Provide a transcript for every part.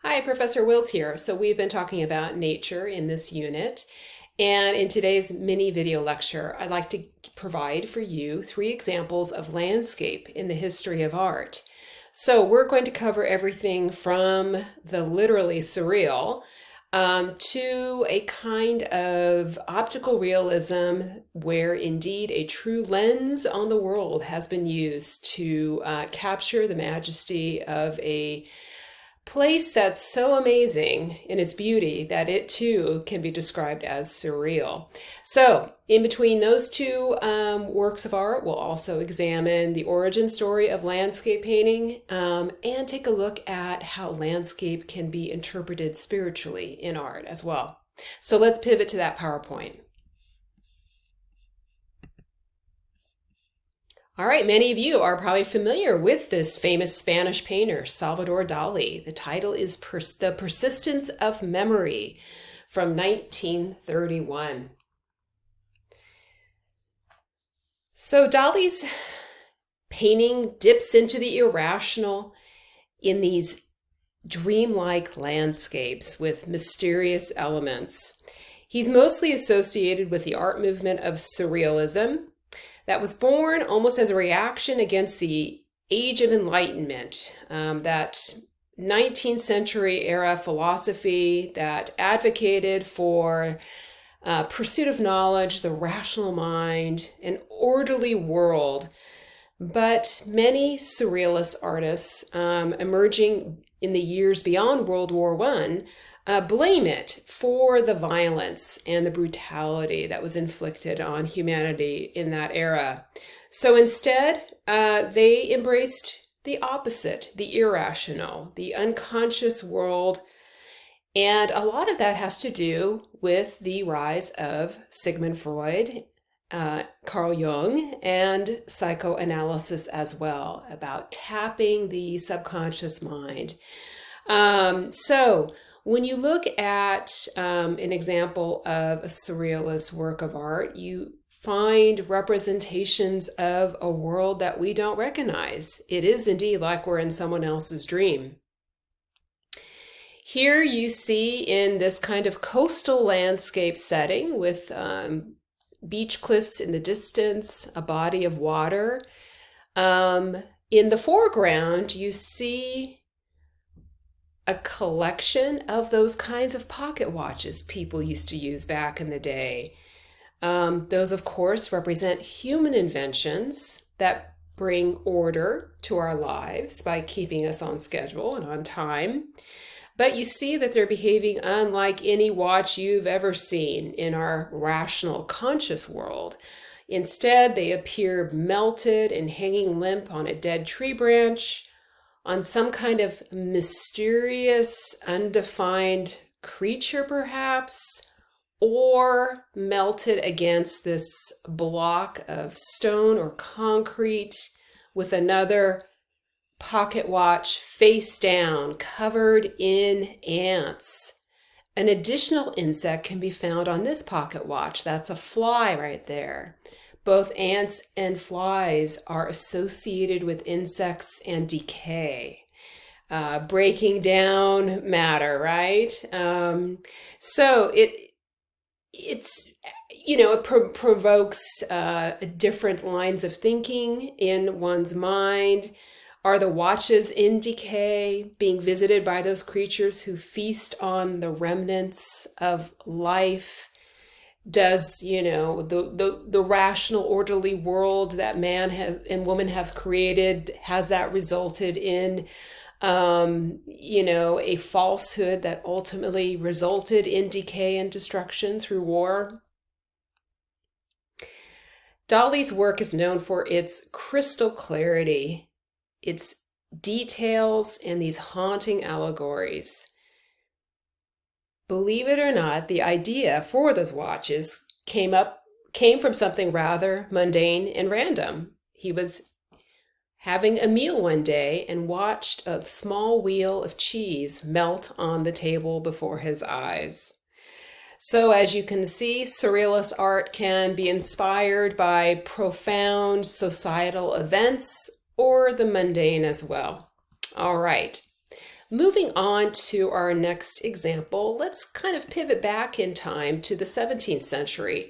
Hi, Professor Wills here. So we've been talking about nature in this unit, and in today's mini video lecture, I'd like to provide for you 3 examples of landscape in the history of art. So we're going to cover everything from the literally surreal to a kind of optical realism where indeed a true lens on the world has been used to capture the majesty of a place that's so amazing in its beauty that it too can be described as surreal. So, in between those two works of art, we'll also examine the origin story of landscape painting and take a look at how landscape can be interpreted spiritually in art as well. So, let's pivot to that PowerPoint. All right, many of you are probably familiar with this famous Spanish painter, Salvador Dali. The title is The Persistence of Memory from 1931. So Dali's painting dips into the irrational in these dreamlike landscapes with mysterious elements. He's mostly associated with the art movement of surrealism, that was born almost as a reaction against the Age of Enlightenment, that 19th century era philosophy that advocated for pursuit of knowledge, the rational mind, an orderly world. But many surrealist artists emerging in the years beyond World War I blame it for the violence and the brutality that was inflicted on humanity in that era. So instead, they embraced the opposite, the irrational, the unconscious world. And a lot of that has to do with the rise of Sigmund Freud, Carl Jung, and psychoanalysis as well, about tapping the subconscious mind. When you look at an example of a surrealist work of art, you find representations of a world that we don't recognize. It is indeed like we're in someone else's dream. Here you see in this kind of coastal landscape setting with beach cliffs in the distance, a body of water. In the foreground, you see a collection of those kinds of pocket watches people used to use back in the day. Those, of course, represent human inventions that bring order to our lives by keeping us on schedule and on time. But you see that they're behaving unlike any watch you've ever seen in our rational, conscious world. Instead, they appear melted and hanging limp on a dead tree branch, on some kind of mysterious, undefined creature, perhaps, or melted against this block of stone or concrete with another pocket watch face down, covered in ants. An additional insect can be found on this pocket watch. That's a fly right there. Both ants and flies are associated with insects and decay, breaking down matter, right? It provokes different lines of thinking in one's mind. Are the watches in decay, being visited by those creatures who feast on the remnants of life? Does, the rational, orderly world that man has and woman have created, has that resulted in, a falsehood that ultimately resulted in decay and destruction through war? Dali's work is known for its crystal clarity, its details, and these haunting allegories. Believe it or not, the idea for those watches came from something rather mundane and random. He was having a meal one day and watched a small wheel of cheese melt on the table before his eyes. So as you can see, surrealist art can be inspired by profound societal events or the mundane as well. All right. Moving on to our next example, let's kind of pivot back in time to the 17th century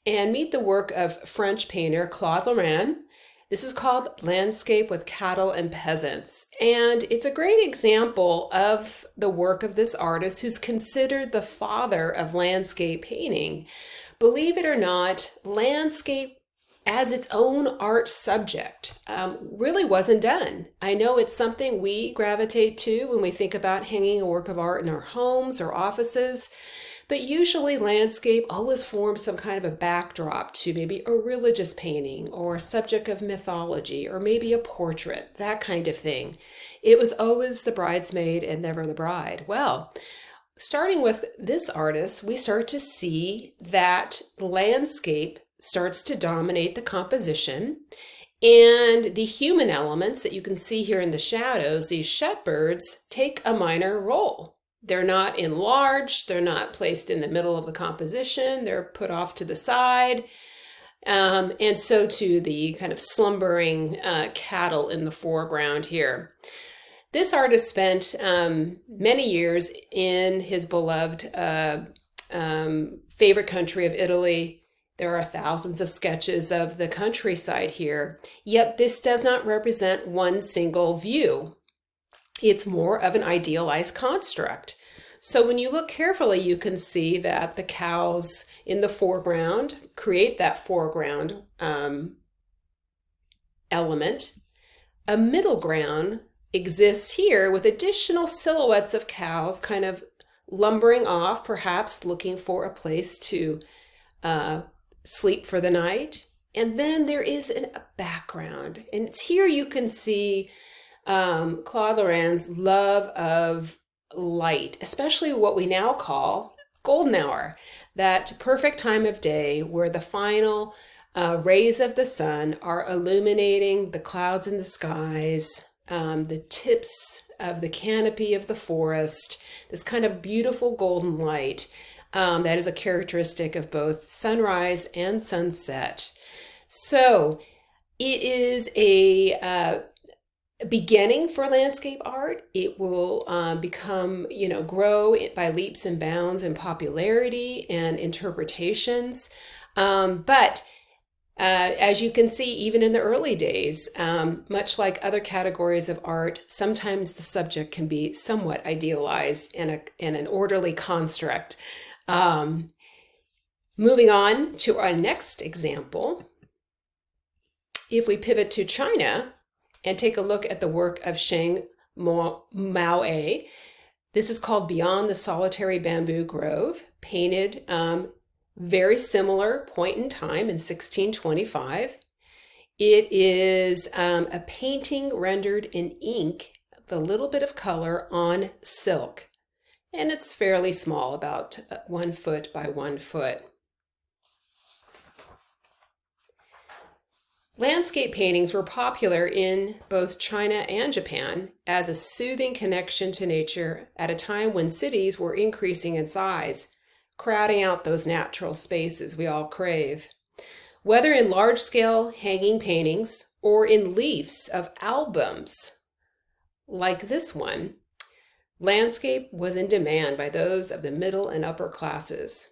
and meet the work of French painter Claus Lauren. This is called Landscape with Cattle and Peasants, and it's a great example of the work of this artist who's considered the father of landscape painting. Believe it or not, landscape as its own art subject really wasn't done. I know it's something we gravitate to when we think about hanging a work of art in our homes or offices, but usually landscape always forms some kind of a backdrop to maybe a religious painting or a subject of mythology or maybe a portrait, that kind of thing. It was always the bridesmaid and never the bride. Well, starting with this artist, we start to see that landscape starts to dominate the composition, and the human elements that you can see here in the shadows, these shepherds, take a minor role. They're not enlarged, they're not placed in the middle of the composition, they're put off to the side, and so too the kind of slumbering cattle in the foreground here. This artist spent many years in his beloved favorite country of Italy. There are thousands of sketches of the countryside here, yet this does not represent one single view. It's more of an idealized construct. So when you look carefully, you can see that the cows in the foreground create that foreground element. A middle ground exists here with additional silhouettes of cows kind of lumbering off, perhaps looking for a place to sleep for the night. And then there is a background, and it's here you can see Claude Lorrain's love of light, especially what we now call golden hour, that perfect time of day where the final rays of the sun are illuminating the clouds in the skies, the tips of the canopy of the forest, this kind of beautiful golden light. That is a characteristic of both sunrise and sunset. So it is a beginning for landscape art. It will become, grow by leaps and bounds in popularity and interpretations. But as you can see, even in the early days, much like other categories of art, sometimes the subject can be somewhat idealized in an orderly construct. Moving on to our next example, if we pivot to China and take a look at the work of Shang Mao, this is called Beyond the Solitary Bamboo Grove, painted very similar point in time in 1625. It is a painting rendered in ink, with a little bit of color on silk. And it's fairly small, about 1 foot by 1 foot. Landscape paintings were popular in both China and Japan as a soothing connection to nature at a time when cities were increasing in size, crowding out those natural spaces we all crave. Whether in large-scale hanging paintings or in leaves of albums like this one, landscape was in demand by those of the middle and upper classes.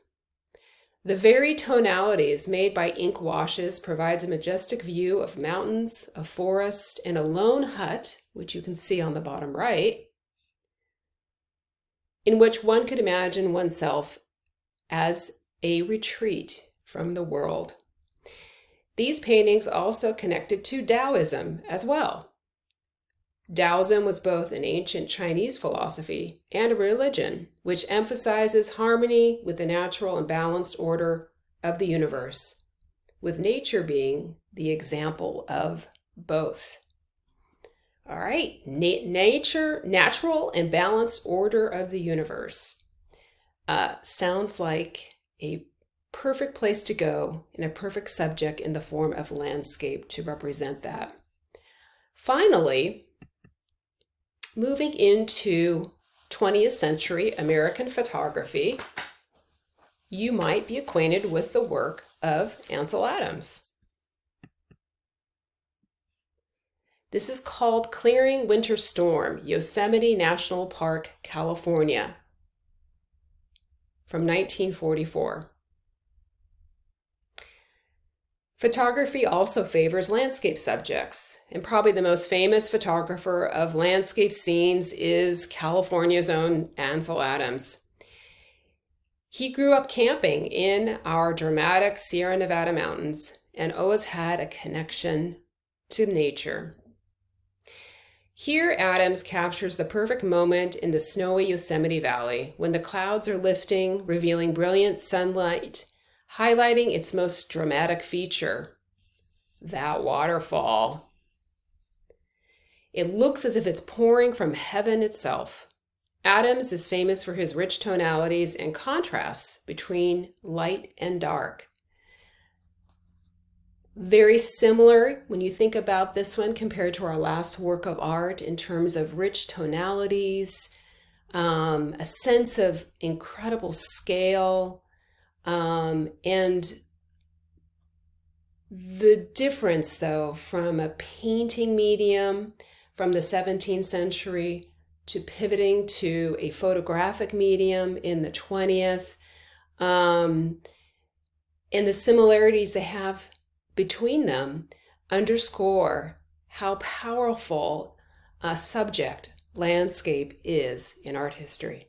The varied tonalities made by ink washes provides a majestic view of mountains, a forest, and a lone hut, which you can see on the bottom right, in which one could imagine oneself as a retreat from the world. These paintings also connected to Taoism as well. Taoism was both an ancient Chinese philosophy and a religion, which emphasizes harmony with the natural and balanced order of the universe, with nature being the example of both. All right, natural and balanced order of the universe. Sounds like a perfect place to go and a perfect subject in the form of landscape to represent that. Finally, moving into 20th century American photography, you might be acquainted with the work of Ansel Adams. This is called Clearing Winter Storm, Yosemite National Park, California, from 1944. Photography also favors landscape subjects, and probably the most famous photographer of landscape scenes is California's own Ansel Adams. He grew up camping in our dramatic Sierra Nevada mountains and always had a connection to nature. Here, Adams captures the perfect moment in the snowy Yosemite Valley when the clouds are lifting, revealing brilliant sunlight, highlighting its most dramatic feature, that waterfall. It looks as if it's pouring from heaven itself. Adams is famous for his rich tonalities and contrasts between light and dark. Very similar when you think about this one compared to our last work of art in terms of rich tonalities, a sense of incredible scale, and the difference, though, from a painting medium from the 17th century to pivoting to a photographic medium in the 20th, and the similarities they have between them underscore how powerful a subject landscape is in art history.